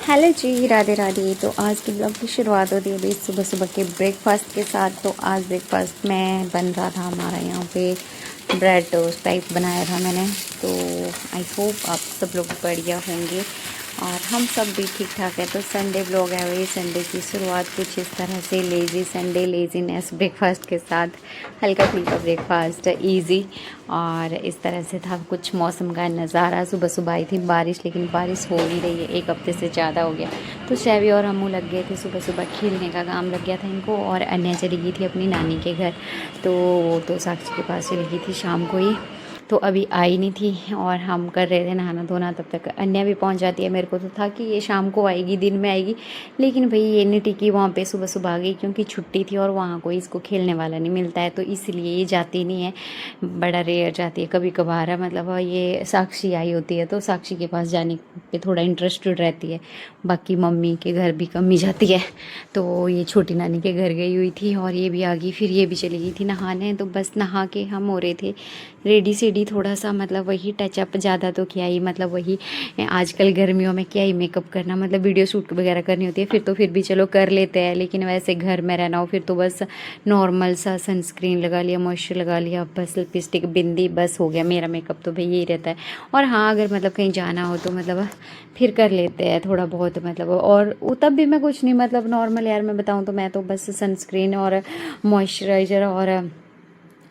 Hello जी, राधे राधे। तो आज की ब्लॉग की शुरुआत होती है भाई सुबह सुबह के ब्रेकफास्ट के साथ। तो आज ब्रेकफास्ट में बन रहा था हमारा यहाँ पे ब्रेड टोस्ट टाइप बनाया था मैंने। तो आई होप आप सब लोग बढ़िया होंगे और हम सब भी ठीक ठाक है। तो संडे ब्लॉग है वही, संडे की शुरुआत कुछ इस तरह से, लेज़ी संडे, लेज़ीनेस ब्रेकफास्ट के साथ, हल्का फुल्का ब्रेकफास्ट इजी। और इस तरह से था कुछ मौसम का नज़ारा। सुबह सुबह आई थी बारिश, लेकिन बारिश हो नहीं रही है, एक हफ्ते से ज़्यादा हो गया। तो शैवी और हमू लग गए थे सुबह सुबह, खेलने का काम लग गया था इनको। और अन्य चली गई थी अपनी नानी के घर, तो साक्षी के पास चली गई थी शाम को ही। तो अभी आई नहीं थी और हम कर रहे थे नहाना धोना, तब तक अन्य भी पहुंच जाती है। मेरे को तो था कि ये शाम को आएगी, दिन में आएगी, लेकिन भाई ये नहीं टिकी वहाँ पे, सुबह सुबह आ गई क्योंकि छुट्टी थी और वहाँ कोई इसको खेलने वाला नहीं मिलता है, तो इसलिए ये जाती नहीं है, बड़ा रेयर जाती है, कभी कभार है। मतलब ये साक्षी आई होती है तो साक्षी के पास जाने पे थोड़ा इंटरेस्टेड रहती है, बाकी मम्मी के घर भी कम ही जाती है। तो ये छोटी नानी के घर गई हुई थी और ये भी आ गई, फिर ये भी चली गई थी नहाने। तो बस नहा के हम हो रहे थे रेडी सेडी, थोड़ा सा मतलब वही टचअप, ज़्यादा तो क्या ही, मतलब वही आजकल गर्मियों में क्या ही मेकअप करना, मतलब वीडियो शूट वगैरह करनी होती है फिर भी चलो कर लेते हैं, लेकिन वैसे घर में रहना हो फिर तो बस नॉर्मल सा सनस्क्रीन लगा लिया, मॉइस्चर लगा लिया, बस लिपस्टिक, बिंदी, बस हो गया मेरा मेकअप। तो भाई यही रहता है। और हाँ, अगर मतलब कहीं जाना हो तो मतलब फिर कर लेते हैं थोड़ा बहुत, मतलब। और तब भी मैं कुछ नहीं, मतलब नॉर्मल यार, मैं बताऊँ तो मैं तो बस सनस्क्रीन और मॉइस्चराइज़र और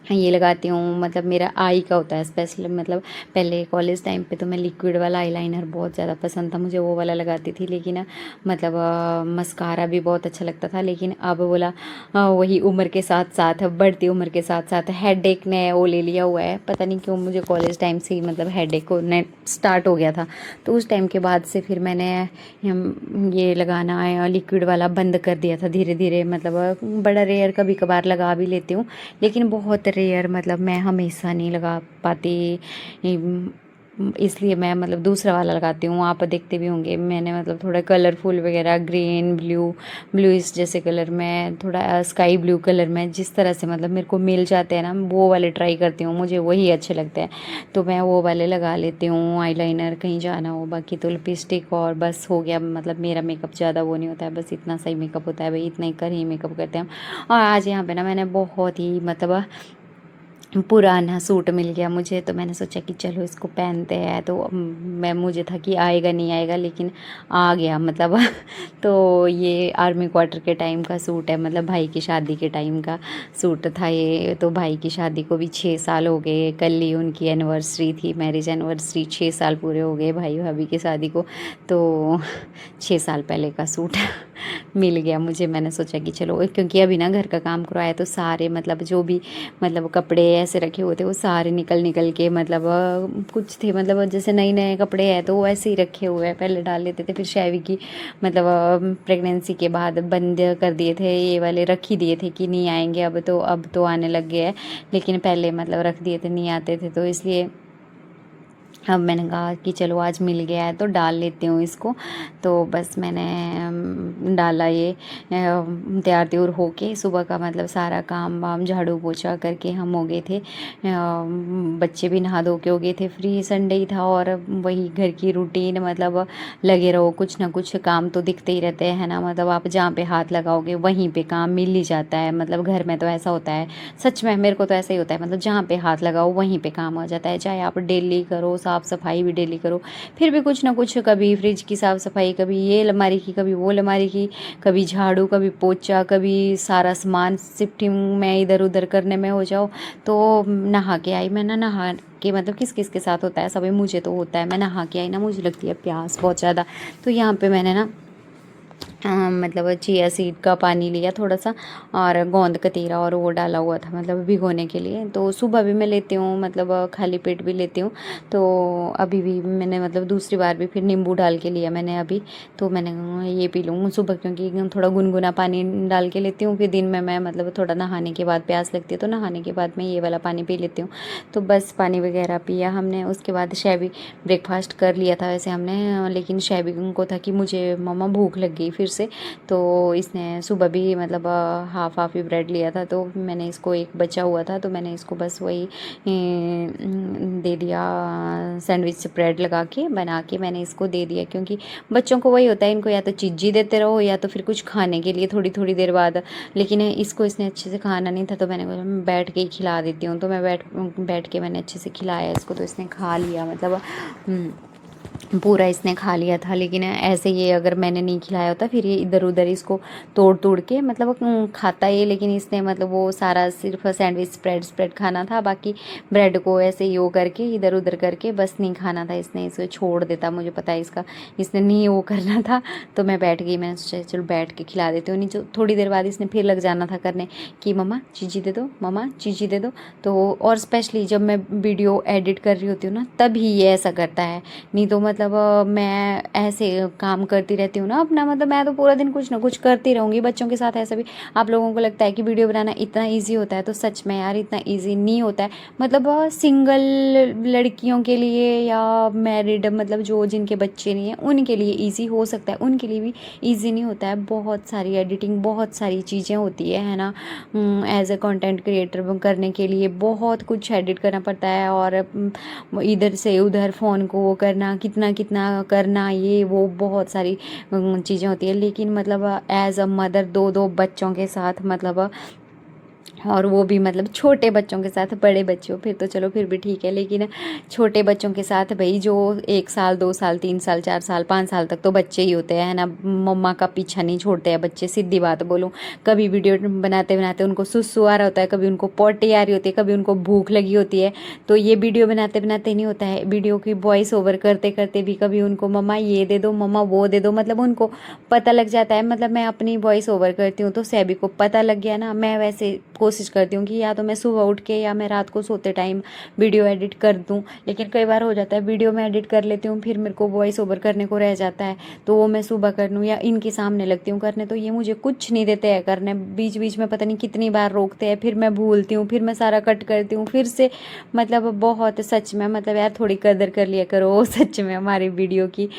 ये लगाती हूँ। मतलब मेरा आई का होता है स्पेशल, मतलब पहले कॉलेज टाइम पे तो मैं लिक्विड वाला आईलाइनर बहुत ज़्यादा पसंद था मुझे, वो वाला लगाती थी। लेकिन मतलब मस्कारा भी बहुत अच्छा लगता था, लेकिन अब बोला वही उम्र के साथ साथ, बढ़ती उम्र के साथ साथ हेडेक ने वो ले लिया हुआ है, पता नहीं क्यों। मुझे कॉलेज टाइम से ही मतलब हेडेक ने स्टार्ट हो गया था, तो उस टाइम के बाद से फिर मैंने ये लगाना लिक्विड वाला बंद कर दिया था धीरे धीरे। मतलब बड़ा रेयर कभी कभार लगा भी लेती हूँ, लेकिन बहुत रेयर, मतलब मैं हमेशा नहीं लगा पाती, इसलिए मैं मतलब दूसरा वाला लगाती हूँ। आप देखते भी होंगे मैंने मतलब थोड़ा कलरफुल वगैरह, ग्रीन, ब्लू इस जैसे कलर में, थोड़ा स्काई ब्लू कलर में, जिस तरह से मतलब मेरे को मिल जाते हैं ना, वो वाले ट्राई करती हूँ, मुझे वही अच्छे लगते हैं, तो मैं वो वाले लगा लेती हूँ। आईलाइनर कहीं जाना हो, बाकी तो लिपस्टिक, और बस हो गया। मतलब मेरा मेकअप ज़्यादा वो नहीं होता है, बस इतना सही मेकअप होता है भाई, इतना ही कर ही मेकअप करते हैं हम। और आज यहाँ पे ना मैंने बहुत ही मतलब पुराना सूट मिल गया मुझे, तो मैंने सोचा कि चलो इसको पहनते हैं। तो मैं, मुझे था कि आएगा नहीं आएगा, लेकिन आ गया मतलब तो ये आर्मी क्वार्टर के टाइम का सूट है, मतलब भाई की शादी के टाइम का सूट था ये। तो भाई की शादी को भी 6 साल हो गए, कल ही उनकी एनिवर्सरी थी, मैरिज एनिवर्सरी, 6 साल पूरे हो गए भाई भाभी की शादी को। तो 6 साल पहले का सूट मिल गया मुझे। मैंने सोचा कि चलो, क्योंकि अभी ना घर का काम करवाया, तो सारे मतलब जो भी मतलब कपड़े ऐसे रखे हुए थे वो सारे निकल निकल के, मतलब कुछ थे, मतलब जैसे नए नए कपड़े हैं तो वो ऐसे ही रखे हुए हैं, पहले डाल लेते थे, फिर शैवी की मतलब प्रेगनेंसी के बाद बंद कर दिए थे, ये वाले रख ही दिए थे कि नहीं आएंगे, अब तो आने लग गए हैं, लेकिन पहले मतलब रख दिए थे, नहीं आते थे, तो इसलिए अब मैंने कहा कि चलो आज मिल गया है तो डाल लेती हूँ इसको। तो बस मैंने डाला ये, तैयार त्योर होके सुबह का मतलब सारा काम वाम झाड़ू पोछा करके हम हो गए थे। बच्चे भी नहा धो के हो गए थे, फ्री संडे ही था, और वही घर की रूटीन, मतलब लगे रहो, कुछ ना कुछ काम तो दिखते ही रहते हैं ना। मतलब आप जहाँ पे हाथ लगाओगे वहीं पे काम मिल ही जाता है, मतलब घर में तो ऐसा होता है, सच में मेरे को तो ऐसा ही होता है, मतलब जहाँ पे हाथ लगाओ वहीं पे काम आ जाता है, चाहे आप डेली करो, साफ़ सफाई भी डेली करो, फिर भी कुछ ना कुछ, कभी फ्रिज की साफ़ सफाई, कभी ये अलमारी की, कभी वो अलमारी की, कभी झाड़ू, कभी पोछा, कभी सारा सामान शिफ्टिंग में इधर उधर करने में हो जाओ। तो नहा के आई मैं ना, नहा के मतलब किस किस के साथ होता है सभी, मुझे तो होता है, मैं नहा के आई ना, मुझे लगती है प्यास बहुत ज़्यादा। तो यहाँ पे मैंने ना मतलब चिया सीड का पानी लिया थोड़ा सा, और गोंद कतीरा, और वो डाला हुआ था मतलब भिगोने के लिए। तो सुबह भी मैं लेती हूँ, मतलब खाली पेट भी लेती हूँ। तो अभी भी मैंने मतलब दूसरी बार भी फिर नींबू डाल के लिया मैंने अभी, तो मैंने कहा ये पी लूँ सुबह, क्योंकि एकदम थोड़ा गुनगुना पानी डाल के लेती हूँ, फिर दिन में मैं मतलब थोड़ा नहाने के बाद प्यास लगती है, तो नहाने के बाद मैं ये वाला पानी पी लेती हूँ। तो बस पानी वगैरह पिया हमने, उसके बाद शैवी ब्रेकफास्ट कर लिया था वैसे हमने, लेकिन शैवी को था कि मुझे मम्मा भूख लग गई फिर से। तो इसने सुबह भी मतलब हाफ़ हाफ़ ही ब्रेड लिया था, तो मैंने इसको एक बचा हुआ था तो मैंने इसको बस वही दे दिया, सैंडविच ब्रेड लगा के बना के मैंने इसको दे दिया। क्योंकि बच्चों को वही होता है, इनको या तो चीज़ी देते रहो या तो फिर कुछ खाने के लिए थोड़ी थोड़ी देर बाद। लेकिन इसको इसने अच्छे से खाना नहीं था, तो मैंने बोला मैं बैठ के ही खिला देती हूँ। तो मैं बैठ के मैंने अच्छे से खिलाया इसको, तो इसने खा लिया, मतलब पूरा इसने खा लिया था। लेकिन ऐसे ये अगर मैंने नहीं खिलाया होता फिर ये इधर उधर इसको तोड़ तोड़ के मतलब खाता ये। लेकिन इसने मतलब वो सारा सिर्फ सैंडविच स्प्रेड खाना था, बाकी ब्रेड को ऐसे ही वो करके इधर उधर करके बस नहीं खाना था इसने, इसे छोड़ देता। मुझे पता है इसका, इसने नहीं वो करना था। तो मैं बैठ गई, मैंने सोचा चलो बैठ के खिला देती हूँ। नहीं थोड़ी देर बाद इसने फिर लग जाना था करने कि मम्मा चीज़ी दे दो, मम्मा चीज़ी दे दो। तो और स्पेशली जब मैं वीडियो एडिट कर रही होती हूँ ना, तभी ये ऐसा करता है। नहीं तो मतलब मैं ऐसे काम करती रहती हूँ ना अपना, मतलब मैं तो पूरा दिन कुछ ना कुछ करती रहूँगी बच्चों के साथ। ऐसा भी आप लोगों को लगता है कि वीडियो बनाना इतना इजी होता है, तो सच में यार इतना इजी नहीं होता है। मतलब सिंगल लड़कियों के लिए या मैरिड, मतलब जो जिनके बच्चे नहीं हैं उनके लिए इजी हो सकता है, उनके लिए भी इजी नहीं होता है। बहुत सारी एडिटिंग, बहुत सारी चीज़ें होती है ना। एज ए कंटेंट क्रिएटर करने के लिए बहुत कुछ एडिट करना पड़ता है, और इधर से उधर फ़ोन को वो करना, कितना कितना करना, ये वो बहुत सारी चीज़ें होती है। लेकिन मतलब एज अ मदर दो दो बच्चों के साथ, मतलब और वो भी मतलब छोटे बच्चों के साथ, बड़े बच्चों फिर तो चलो फिर भी ठीक है, लेकिन छोटे बच्चों के साथ भाई जो 1 साल 2 साल 3 साल 4 साल 5 साल तक तो बच्चे ही होते हैं ना। मम्मा का पीछा नहीं छोड़ते हैं बच्चे, सीधी बात बोलूँ। कभी वीडियो बनाते बनाते उनको सुसु आ रहा होता है, कभी उनको पॉटी आ रही होती है, कभी उनको भूख लगी होती है। तो ये वीडियो बनाते बनाते नहीं होता है, वीडियो की वॉइस ओवर करते करते भी कभी उनको मम्मा ये दे दो, मम्मा वो दे दो, मतलब उनको पता लग जाता है। मतलब मैं अपनी वॉइस ओवर करती हूँ तो सैबी को पता लग गया ना। मैं वैसे कोशिश करती हूँ कि या तो मैं सुबह उठ के या मैं रात को सोते टाइम वीडियो एडिट कर दूँ। लेकिन कई बार हो जाता है वीडियो में एडिट कर लेती हूँ, फिर मेरे को वॉइस ओवर करने को रह जाता है, तो वो मैं सुबह कर लूँ या इनके सामने लगती हूँ करने। तो ये मुझे कुछ नहीं देते हैं करने, बीच बीच में पता नहीं कितनी बार रोकते हैं, फिर मैं भूलती हूँ, फिर मैं सारा कट करती हूँ फिर से। मतलब बहुत सच में, मतलब यार थोड़ी कदर कर लिया करो सच में हमारी वीडियो की,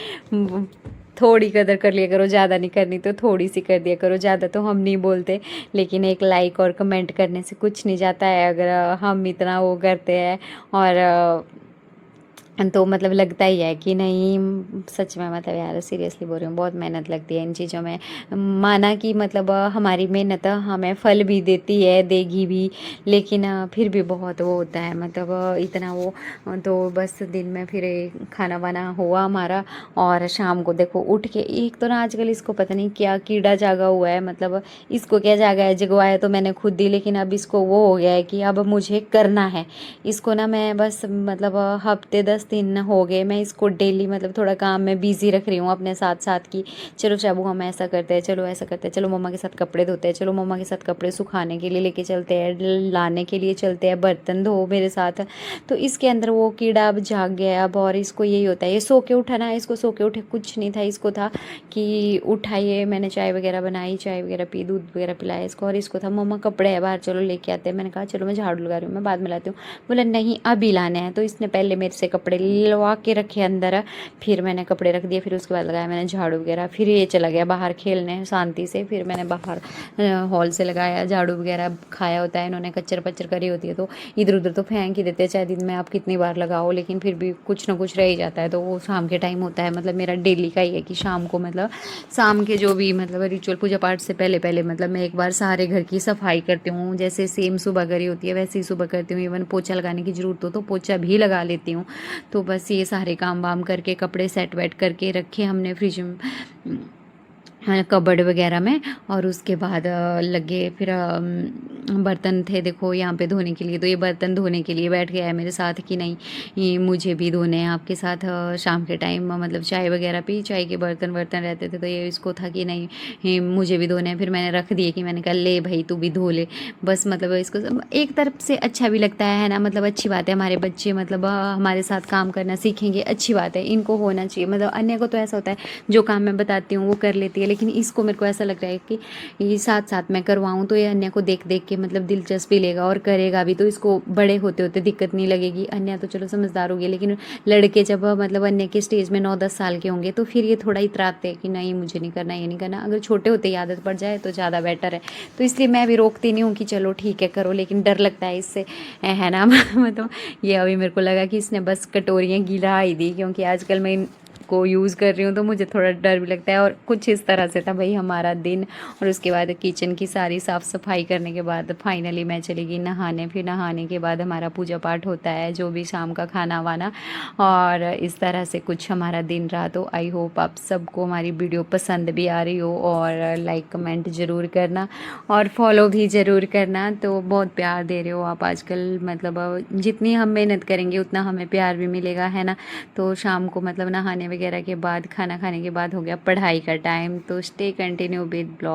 थोड़ी कदर कर लिया करो, ज़्यादा नहीं करनी तो थोड़ी सी कर दिया करो। ज़्यादा तो हम नहीं बोलते, लेकिन एक लाइक और कमेंट करने से कुछ नहीं जाता है अगर हम इतना वो करते हैं। और तो मतलब लगता ही है कि नहीं, सच में मतलब यार सीरियसली बोल रही हूँ, बहुत मेहनत लगती है इन चीज़ों में। माना कि मतलब हमारी मेहनत हमें फल भी देती है, देगी भी, लेकिन फिर भी बहुत वो होता है, मतलब इतना वो। तो बस दिन में फिर खाना वाना हुआ हमारा, और शाम को देखो उठ के, एक तो ना आजकल इसको पता नहीं क्या कीड़ा जागा हुआ है, मतलब इसको क्या जागा है, जगवाया तो मैंने खुद दी, लेकिन अब इसको वो हो गया है कि अब मुझे करना है इसको ना। मैं बस मतलब हफ्ते 10 दिन हो गए मैं इसको डेली मतलब थोड़ा काम में बिजी रख रही हूँ अपने साथ साथ की, चलो शाबू हम ऐसा करते हैं, चलो ऐसा करते हैं, चलो मम्मा के साथ कपड़े धोते हैं, चलो मम्मा के साथ कपड़े सुखाने के लिए लेके चलते हैं, लाने के लिए चलते हैं, बर्तन धो मेरे साथ। तो इसके अंदर वो कीड़ा अब जाग गया अब, और इसको यही होता है, ये सो के उठा ना, इसको सो के उठे कुछ नहीं था, इसको था कि उठाइए, मैंने चाय वगैरह बनाई, चाय वगैरह पी, दूध वगैरह पिलाया इसको, और इसको था मम्मा कपड़े है बाहर चलो लेके आते हैं। मैंने कहा चलो मैं झाड़ू लगा रही हूँ, मैं बाद में लाती हूँ। बोला नहीं अभी लाने हैं, तो इसने पहले मेरे से कपड़े लवा के रखे अंदर, फिर मैंने कपड़े रख दिए, फिर उसके बाद लगाया मैंने झाड़ू वगैरह, फिर ये चला गया बाहर खेलने शांति से। फिर मैंने बाहर हॉल से लगाया झाड़ू वगैरह, खाया होता है इन्होंने, कच्चर पच्चर करी होती है तो इधर उधर तो फेंक ही देते हैं, चाहे दिन में आप कितनी बार लगाओ, लेकिन फिर भी कुछ ना कुछ रह ही जाता है। तो वो शाम के टाइम होता है, मतलब मेरा डेली का ही है कि शाम को, मतलब शाम के जो भी मतलब रिचुअल पूजा पाठ से पहले पहले मतलब मैं एक बार सारे घर की सफाई करती हूँ, जैसे सेम सुबह करी होती है वैसे ही सुबह करती हूँ। इवन पोछा लगाने की ज़रूरत हो तो पोछा भी लगा लेती हूँ। तो बस ये सारे काम वाम करके कपड़े सेट वेट करके रखे हमने फ्रिज में, कबर्ड वगैरह में, और उसके बाद लगे फिर बर्तन थे देखो यहाँ पे धोने के लिए, तो ये बर्तन धोने के लिए बैठ गया है मेरे साथ कि नहीं ये मुझे भी धोने हैं आपके साथ। शाम के टाइम मतलब चाय वगैरह पी, चाय के बर्तन वर्तन रहते थे तो ये इसको था कि नहीं ये मुझे भी धोने हैं। फिर मैंने रख दिए कि मैंने कहा ले भाई तू भी धो ले, बस मतलब इसको एक तरफ से अच्छा भी लगता है ना, मतलब अच्छी बात है, हमारे बच्चे मतलब हमारे साथ काम करना सीखेंगे, अच्छी बात है, इनको होना चाहिए। मतलब अन्य को तो ऐसा होता है जो काम मैं बताती हूँ वो कर लेती है, लेकिन इसको मेरे को ऐसा लग रहा है कि ये साथ साथ मैं करवाऊँ तो ये अन्य को देख देख के मतलब दिलचस्पी लेगा और करेगा भी, तो इसको बड़े होते होते दिक्कत नहीं लगेगी। अन्य तो चलो समझदार हो गई, लेकिन लड़के जब मतलब अन्य के स्टेज में 9-10 साल के होंगे तो फिर ये थोड़ा इतराते हैं कि नहीं मुझे नहीं करना, ये नहीं करना। अगर छोटे होते ही आदत पड़ जाए तो ज़्यादा बेटर है। तो इसलिए मैं भी रोकती नहीं हूँ कि चलो ठीक है करो, लेकिन डर लगता है इससे, है ना। मतलब ये अभी मेरे को लगा कि इसने बस कटोरियाँ गिरा ही दी, क्योंकि आजकल मैं को यूज़ कर रही हूँ तो मुझे थोड़ा डर भी लगता है। और कुछ इस तरह से था भाई हमारा दिन। और उसके बाद किचन की सारी साफ़ सफाई करने के बाद फाइनली मैं चली गई नहाने। फिर नहाने के बाद हमारा पूजा पाठ होता है, जो भी शाम का खाना वाना, और इस तरह से कुछ हमारा दिन रहा। तो आई होप आप सबको हमारी वीडियो पसंद भी आ रही हो, और लाइक कमेंट ज़रूर करना और फॉलो भी ज़रूर करना। तो बहुत प्यार दे रहे हो आप आजकल, मतलब जितनी हम मेहनत करेंगे उतना हमें प्यार भी मिलेगा, है ना। तो शाम को मतलब नहाने वगैरह के बाद, खाना खाने के बाद हो गया पढ़ाई का टाइम। तो स्टे कंटिन्यू विद ब्लॉग।